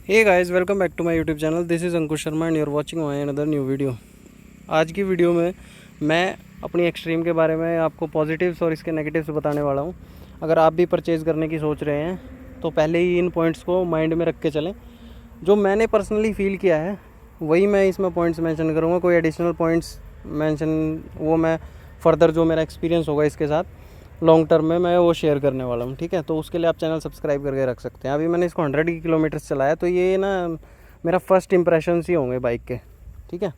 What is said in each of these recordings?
Hey guys, welcome back to my YouTube channel. This is Ankush Sharma and you are watching my another new video. आज की video में मैं अपनी extreme के बारे में आपको पॉजिटिव्स और इसके नेगेटिव्स बताने वाला हूं। अगर आप भी परचेज़ करने की सोच रहे हैं तो पहले ही इन पॉइंट्स को माइंड में रख के चलें। जो मैंने पर्सनली फ़ील किया है वही मैं इसमें पॉइंट्स मेंशन करूँगा। कोई एडिशनल पॉइंट्स मेंशन वो मैं फ़र्दर जो मेरा एक्सपीरियंस होगा इसके साथ लॉन्ग टर्म में मैं वो शेयर करने वाला हूँ। ठीक है, तो उसके लिए आप चैनल सब्सक्राइब करके रख सकते हैं। अभी मैंने इसको 100 किलोमीटर्स चलाया, तो ये ना मेरा फर्स्ट इंप्रेशन ही होंगे बाइक के। ठीक है,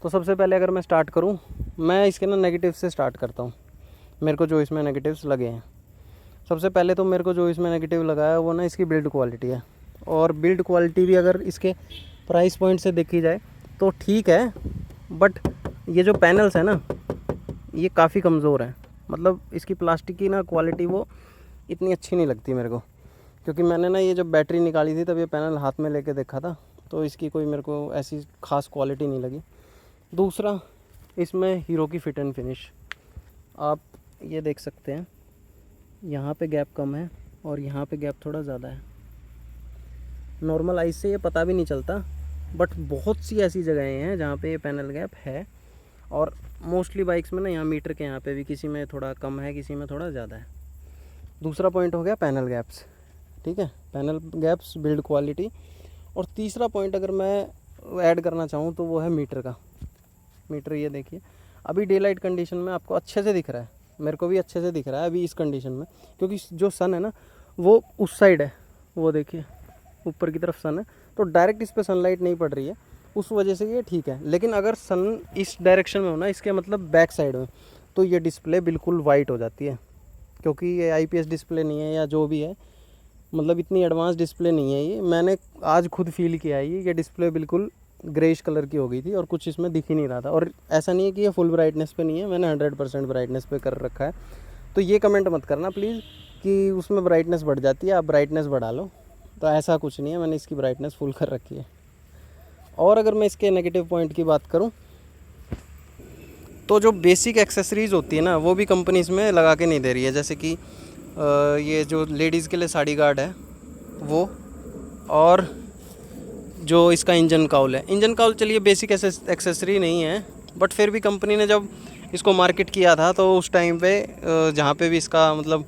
तो सबसे पहले अगर मैं स्टार्ट करूँ, मैं इसके ना नेगेटिव से स्टार्ट करता हूँ। मेरे को जो इसमें नेगेटिव्स लगे हैं, सबसे पहले तो मेरे को जो इसमें नेगेटिव लगा है वो ना इसकी बिल्ड क्वालिटी है। और बिल्ड क्वालिटी भी अगर इसके प्राइस पॉइंट से देखी जाए तो ठीक है, बट ये जो पैनल्स है ना ये काफ़ी कमज़ोर है। मतलब इसकी प्लास्टिक की ना क्वालिटी वो इतनी अच्छी नहीं लगती मेरे को, क्योंकि मैंने ना ये जब बैटरी निकाली थी तब ये पैनल हाथ में लेके देखा था, तो इसकी कोई मेरे को ऐसी ख़ास क्वालिटी नहीं लगी। दूसरा, इसमें हीरो की फ़िट एंड फिनिश आप ये देख सकते हैं, यहाँ पे गैप कम है और यहाँ पे गैप थोड़ा ज़्यादा है। नॉर्मल आइज से ये पता भी नहीं चलता, बट बहुत सी ऐसी जगहें हैं जहाँ पे ये पैनल गैप है। और मोस्टली बाइक्स में ना यहाँ मीटर के यहाँ पे भी किसी में थोड़ा कम है, किसी में थोड़ा ज़्यादा है। दूसरा पॉइंट हो गया पैनल गैप्स। ठीक है, पैनल गैप्स, बिल्ड क्वालिटी। और तीसरा पॉइंट अगर मैं ऐड करना चाहूँ तो वो है मीटर का। मीटर ये देखिए, अभी डे लाइट कंडीशन में आपको अच्छे से दिख रहा है, मेरे को भी अच्छे से दिख रहा है अभी इस कंडीशन में, क्योंकि जो सन है ना वो उस साइड है, वो देखिए ऊपर की तरफ सन है, तो डायरेक्ट इस पर सनलाइट नहीं पड़ रही है, उस वजह से ये ठीक है। लेकिन अगर सन इस डायरेक्शन में हो ना, इसके मतलब बैक साइड में, तो ये डिस्प्ले बिल्कुल वाइट हो जाती है, क्योंकि ये आईपीएस डिस्प्ले नहीं है या जो भी है, मतलब इतनी एडवांस डिस्प्ले नहीं है ये। मैंने आज खुद फील किया है ये डिस्प्ले बिल्कुल ग्रेइश कलर की हो गई थी और कुछ इसमें दिख ही नहीं रहा था। और ऐसा नहीं है कि ये फुल ब्राइटनेस पे नहीं है, मैंने 100% ब्राइटनेस पे कर रखा है। तो ये कमेंट मत करना प्लीज़ कि उसमें ब्राइटनेस बढ़ जाती है, आप ब्राइटनेस बढ़ा लो, तो ऐसा कुछ नहीं है, मैंने इसकी ब्राइटनेस फुल कर रखी है। और अगर मैं इसके नेगेटिव पॉइंट की बात करूं, तो जो बेसिक एक्सेसरीज़ होती है ना वो भी कंपनी इसमें लगा के नहीं दे रही है। जैसे कि ये जो लेडीज़ के लिए साड़ी गार्ड है वो, और जो इसका इंजन काउल है, इंजन काउल चलिए बेसिक एक्सेसरी नहीं है, बट फिर भी कंपनी ने जब इसको मार्केट किया था तो उस टाइम पे जहाँ पे भी इसका मतलब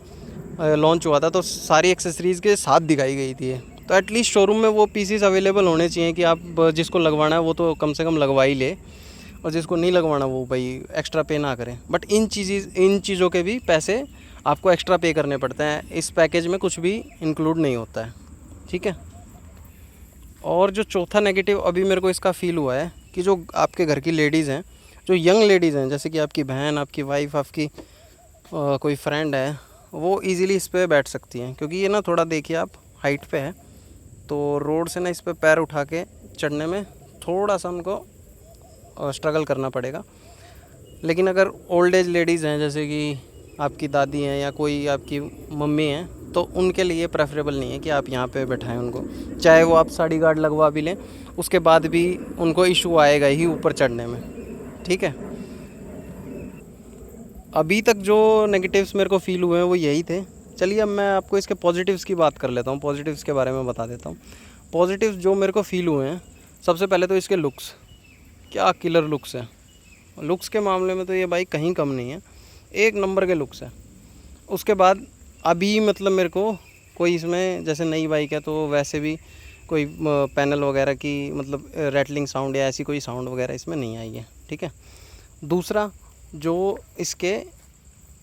लॉन्च हुआ था तो सारी एक्सेसरीज़ के साथ दिखाई गई थी। तो एटलीस्ट शोरूम में वो पीसीस अवेलेबल होने चाहिए कि आप जिसको लगवाना है वो तो कम से कम लगवा ही ले, और जिसको नहीं लगवाना वो भाई एक्स्ट्रा पे ना करें। बट इन चीज़ों के भी पैसे आपको एक्स्ट्रा पे करने पड़ते हैं, इस पैकेज में कुछ भी इंक्लूड नहीं होता है। ठीक है, और जो चौथा नेगेटिव अभी मेरे को इसका फ़ील हुआ है कि जो आपके घर की लेडीज़ हैं, जो यंग लेडीज़ हैं, जैसे कि आपकी बहन, आपकी वाइफ, आपकी कोई फ्रेंड है, वो इजीली इस पर बैठ सकती हैं, क्योंकि ये ना थोड़ा देखिए आप हाइट पे है, तो रोड से ना इस पर पैर उठा के चढ़ने में थोड़ा सा उनको स्ट्रगल करना पड़ेगा। लेकिन अगर ओल्ड एज लेडीज़ हैं, जैसे कि आपकी दादी हैं या कोई आपकी मम्मी हैं, तो उनके लिए प्रेफरेबल नहीं है कि आप यहाँ पे बैठाएं उनको। चाहे वो आप साड़ी गार्ड लगवा भी लें, उसके बाद भी उनको इशू आएगा ही ऊपर चढ़ने में। ठीक है, अभी तक जो नेगेटिव्स मेरे को फ़ील हुए हैं वो यही थे। चलिए अब मैं आपको इसके पॉजिटिव्स की बात कर लेता हूँ, पॉजिटिव्स के बारे में बता देता हूँ। पॉजिटिव्स जो मेरे को फ़ील हुए हैं, सबसे पहले तो इसके लुक्स, क्या किलर लुक्स है। लुक्स के मामले में तो ये बाइक कहीं कम नहीं है, एक नंबर के लुक्स है। उसके बाद अभी मतलब मेरे को कोई इसमें जैसे नई बाइक है तो वैसे भी कोई पैनल वगैरह की मतलब रैटलिंग साउंड या ऐसी कोई साउंड वगैरह इसमें नहीं आई है। ठीक है, दूसरा जो इसके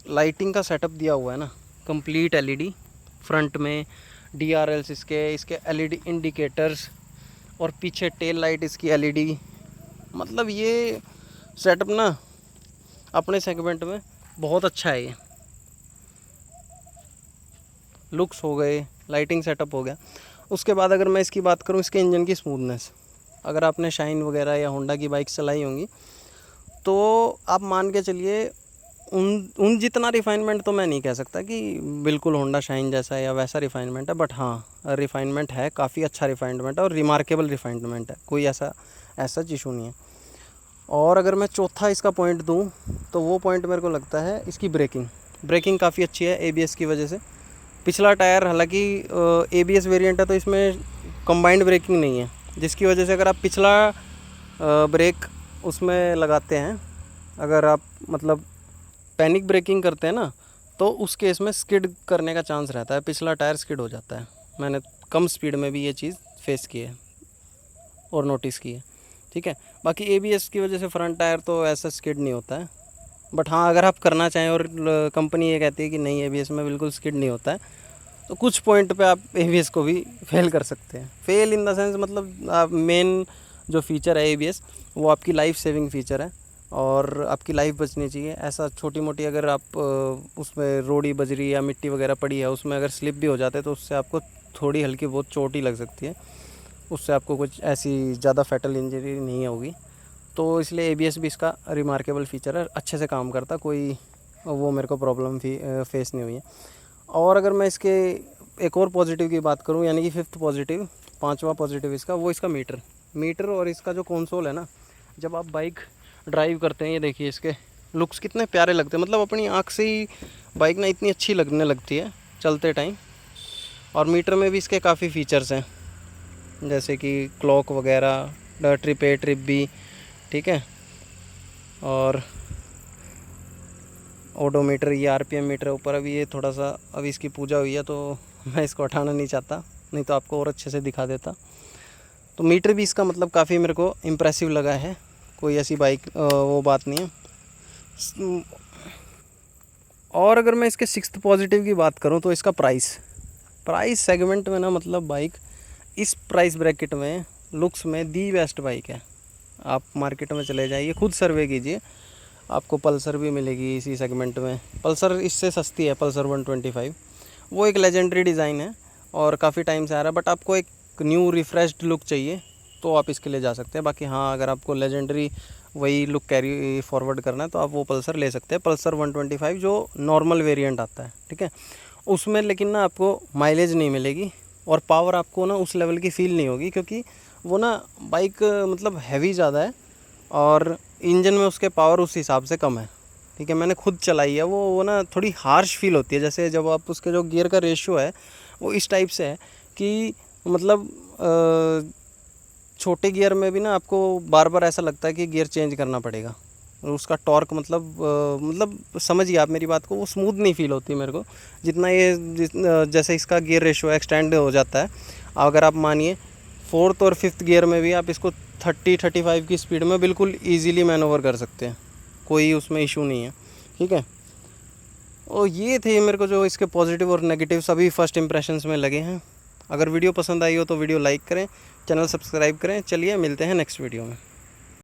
लाइटिंग का सेटअप दिया हुआ है ना, कंप्लीट एलईडी फ्रंट में, डीआरएल्स इसके एलईडी इंडिकेटर्स, और पीछे टेल लाइट इसकी एलईडी, मतलब ये सेटअप ना अपने सेगमेंट में बहुत अच्छा है। ये लुक्स हो गए, लाइटिंग सेटअप हो गया। उसके बाद अगर मैं इसकी बात करूं, इसके इंजन की स्मूथनेस, अगर आपने शाइन वगैरह या होंडा की बाइक चलाई होंगी तो आप मान के चलिए उन जितना रिफ़ाइनमेंट तो मैं नहीं कह सकता कि बिल्कुल होंडा शाइन जैसा या वैसा रिफ़ाइनमेंट है, बट हाँ रिफ़ाइनमेंट है, काफ़ी अच्छा रिफ़ाइनमेंट है और रिमार्केबल रिफ़ाइनमेंट है, कोई ऐसा इशू नहीं है। और अगर मैं चौथा इसका पॉइंट दूं तो वो पॉइंट मेरे को लगता है इसकी ब्रेकिंग काफ़ी अच्छी है एबीएस की वजह से। पिछला टायर, हालांकि एबीएस वेरिएंट है तो इसमें कंबाइंड ब्रेकिंग नहीं है, जिसकी वजह से अगर आप पिछला ब्रेक उसमें लगाते हैं, अगर आप मतलब पैनिक ब्रेकिंग करते हैं ना, तो उस केस में स्किड करने का चांस रहता है, पिछला टायर स्किड हो जाता है। मैंने कम स्पीड में भी ये चीज़ फेस की है और नोटिस की है, ठीक है। बाकी ABS की वजह से फ्रंट टायर तो ऐसा स्किड नहीं होता है, बट हाँ अगर आप करना चाहें और कंपनी ये कहती है कि नहीं ABS में बिल्कुल स्किड नहीं होता है, तो कुछ पॉइंट पे आप ABS को भी फेल कर सकते हैं। फेल इन द सेंस मतलब आप मेन जो फीचर है ABS वो आपकी लाइफ सेविंग फीचर है और आपकी लाइफ बचनी चाहिए। ऐसा छोटी मोटी अगर आप उसमें रोड़ी बजरी या मिट्टी वगैरह पड़ी है उसमें अगर स्लिप भी हो जाते हैं तो उससे आपको थोड़ी हल्की बहुत चोट ही लग सकती है, उससे आपको कुछ ऐसी ज़्यादा फैटल इंजरी नहीं होगी। तो इसलिए ABS भी इसका रिमार्केबल फीचर है, अच्छे से काम करता, कोई वो मेरे को प्रॉब्लम फेस नहीं हुई है। और अगर मैं इसके एक और पॉजिटिव की बात करूं, यानी कि फिफ्थ पॉजिटिव, पांचवा पॉजिटिव इसका, वो इसका मीटर और इसका जो कंसोल है ना, जब आप बाइक ड्राइव करते हैं, ये देखिए इसके लुक्स कितने प्यारे लगते हैं, मतलब अपनी आँख से ही बाइक ना इतनी अच्छी लगने लगती है चलते टाइम। और मीटर में भी इसके काफ़ी फ़ीचर्स हैं, जैसे कि क्लॉक वगैरह, ट्रिप A ट्रिप B, ठीक है, और ओडोमीटर, ये RPM मीटर ऊपर। अभी ये थोड़ा सा अभी इसकी पूजा हुई है तो मैं इसको हटाना नहीं चाहता, नहीं तो आपको और अच्छे से दिखा देता। तो मीटर भी इसका मतलब काफ़ी मेरे को इम्प्रेसिव लगा है, कोई ऐसी बाइक वो बात नहीं है। और अगर मैं इसके सिक्स्थ पॉजिटिव की बात करूं तो इसका प्राइस सेगमेंट में ना, मतलब बाइक इस प्राइस ब्रैकेट में लुक्स में दी बेस्ट बाइक है। आप मार्केट में चले जाइए, खुद सर्वे कीजिए, आपको पल्सर भी मिलेगी इसी सेगमेंट में। पल्सर इससे सस्ती है, पल्सर 125, वो एक लेजेंडरी डिज़ाइन है और काफ़ी टाइम से आ रहा है, बट आपको एक न्यू रिफ़्रेश्ड लुक चाहिए तो आप इसके लिए जा सकते हैं। बाकी हाँ, अगर आपको लेजेंडरी वही लुक कैरी फॉरवर्ड करना है तो आप वो पल्सर ले सकते हैं, पल्सर 125 जो नॉर्मल वेरिएंट आता है, ठीक है। उसमें लेकिन ना आपको माइलेज नहीं मिलेगी और पावर आपको ना उस लेवल की फ़ील नहीं होगी, क्योंकि वो ना बाइक मतलब हैवी ज़्यादा है और इंजन में उसके पावर उस हिसाब से कम है, ठीक है। मैंने खुद चलाई है, वो ना थोड़ी हार्श फील होती है, जैसे जब आप उसके जो गियर का रेशियो है वो इस टाइप से है कि मतलब छोटे गियर में भी ना आपको बार बार ऐसा लगता है कि गियर चेंज करना पड़ेगा। और उसका टॉर्क मतलब समझिए आप मेरी बात को, वो स्मूथ नहीं फील होती मेरे को जितना ये जैसे इसका गियर रेशियो एक्सटेंड हो जाता है। अगर आप मानिए फोर्थ और फिफ्थ गियर में भी आप इसको 30-35 की स्पीड में बिल्कुल ईजीली मैनोवर कर सकते हैं, कोई उसमें इशू नहीं है, ठीक है। और ये थे मेरे को जो इसके पॉजिटिव और नेगेटिव सभी फर्स्ट इंप्रेशंस में लगे हैं। अगर वीडियो पसंद आई हो तो वीडियो लाइक करें, चैनल सब्सक्राइब करें। चलिए मिलते हैं नेक्स्ट वीडियो में।